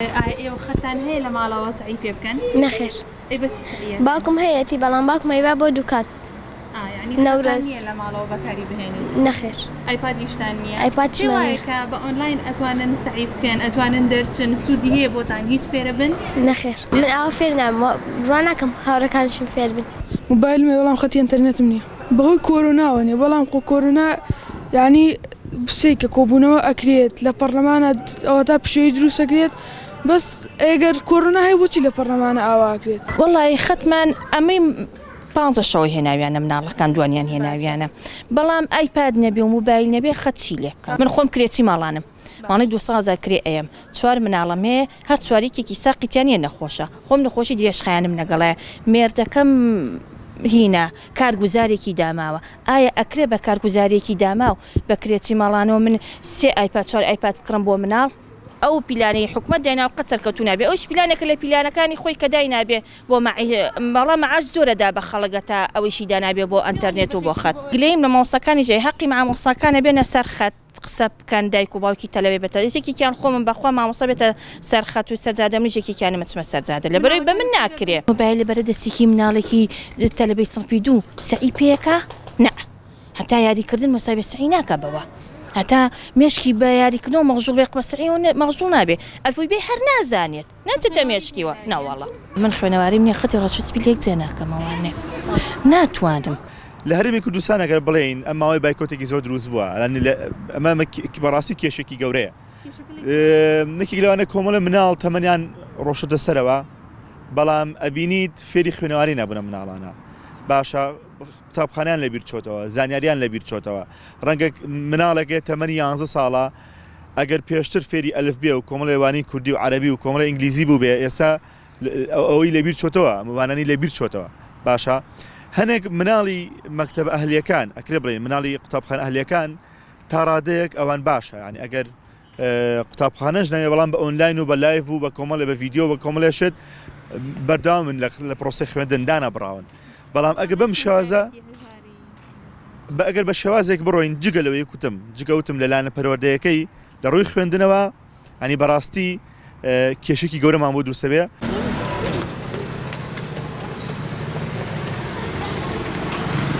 ئێوە خەتان هەیە لە ماڵەوە سعی پێ بکەن؟ نەخێر ئەی بەچی سعیە؟ باوکم هەیەتی بەڵام باوکم هەیبا بۆ دوکان یعنی نەورەز. خەتان نییە لە ماڵەوە بەکاری بهێنێت؟ نەخێر ئایپادیشتان نییە؟ ئایپادشمان پێ نییە. وایە کە بە ئۆنلاین ئەتوانن سعی بکەن ئەتوانن دەرچن سوودی هەیە بۆتان هیچ فێرە بن؟ نەخێر من ئاوا فێر نام ڕوا ناکەم هاوڕەکانشم فێر بن. موبایلمێ بەڵام خەتی ئینتەرنێتم نییە بەهۆی کۆرۆناوە نیە بەڵام کۆرۆنا یعنی سێکە کۆبوونەوە ئەکرێت لە پەرلەمانە ئەوە تا پشێوی دروست ئەکرێت بەس ئەگەر کۆرۆنا هەیە بۆچی لە پەرلەمانە ئاواکرێت؟ وەڵی خەتمان ئەمەی 15 شەوەی هێناویانە مناڵەکان دوانیان هێناویانە بەڵام ئایپاد نەبێ و موبایل نەبێ خەتچی لێ بکەم من خۆم کرێتی ماڵانم ماڵی 200 کرێ ئەم چوار مناڵەمێ هەر چواریکێکی ساقیتیانە نەخۆشە خۆم نەخۆشی درێژخایانم نەگەڵێ مێردەکەم هینە کارگوزارێکی داماوە ئایا ئەکرێ بە کارگوزارێکی داماو بە کرێتی ماڵانەوە من سێ ئایپاد چوار ئایپاد بکڕم بۆ مناڵ ئەو پیلانەی حکومت دایناو قەت سەرکەوتو نابێ ئەوش پیلانێکە لە پیلانەکانی خۆی کە داینابێ بۆ بەڵام مەعاش زۆرەدا بە خەڵکە تا ئەوەیشی دانابێ بۆ ئەنتەرنێت و بۆ خەت گلەیم لە مامۆستاکانی ژێ حەقی مامۆستاکانە بێنە سەر خەت قسە بکەن دایک و باوکی تەلەوێ بێتە یەکێکیان خۆمم بەخوا مامۆستا بێتە سەر خەت و سەرجادە منیش یەکێکیانە مەچمە سەرجادە لە بەرەوەی بە من ناکرێ مۆبایل لەبەرە دەستێکی مناڵێکی تەلەبەی سنفی دوو سعی پێیەکە نە هەتا یاریکردن مەساوی سعی ناکە بەوە هەتا مێشکی بە یاریکردنەوە مەغزوڵ بێ قسەعی و مەغزوڵ نابێ ئەلفوی بێ هەر نازانێت ناچێتە مێشکیوە ناوەڵە من خوێنەواریم نییە خەتی ڕەچسپی لێک جێ ناکەمەوانێ ناتوانم لە هەرێمی کوردستان ئەگەر بڵێین ئەم ماوەی بایکۆتێکی زۆر دروست بووە ئەمە بەڕاستی کێشێکی گەورەیە نەکێک لەوانە کۆمەڵە مناڵ تەمەنیان ڕۆشتە سەرەوە بەڵام ئەبینیت فێری خوێنەواری نەبوونە مناڵانە باشە قوتابخانیان لەبیر چۆتەوە زانیاریان لەبیر چۆتەوە ڕەنگە مناڵێکێت تەمەنی 11 ساڵە ئەگەر پێشتر فێری ئەلف بێ و کۆمەڵێوانی کوردی و عەرەبی و کۆمەڵە ئینگلیزی بوو بێ ئێستا ئەوەی لەبیر چۆتەوە موانانی لەبیر چۆتەوە باشە هەنێک مناڵی مەکتەبە ئەهلیەکان ئەکرێ بڵێ مناڵی قوتابخانە ئەهلیەکان تا ڕادەیەک ئەوان باشە ینی ئەگەر قوتابخانەش ناوێ بەڵام بە ئۆنلاین و بە لایڤ و بە کۆمەڵە بە ڤیدیۆ بە کۆمەڵێشت بەرداوامن لە پرۆسی خوێندندانە بڕاون بەڵام ئەگە بەم شازە ئەگەر بە شێوازێک بڕۆین جگە لەوەی کوتم جگەوتم لەلایەنە پەروەردەیەکەی لە ڕووی خوێندنەوە ئەنی بەڕاستی کێشێکی گەورەمان بۆ دروستە بێ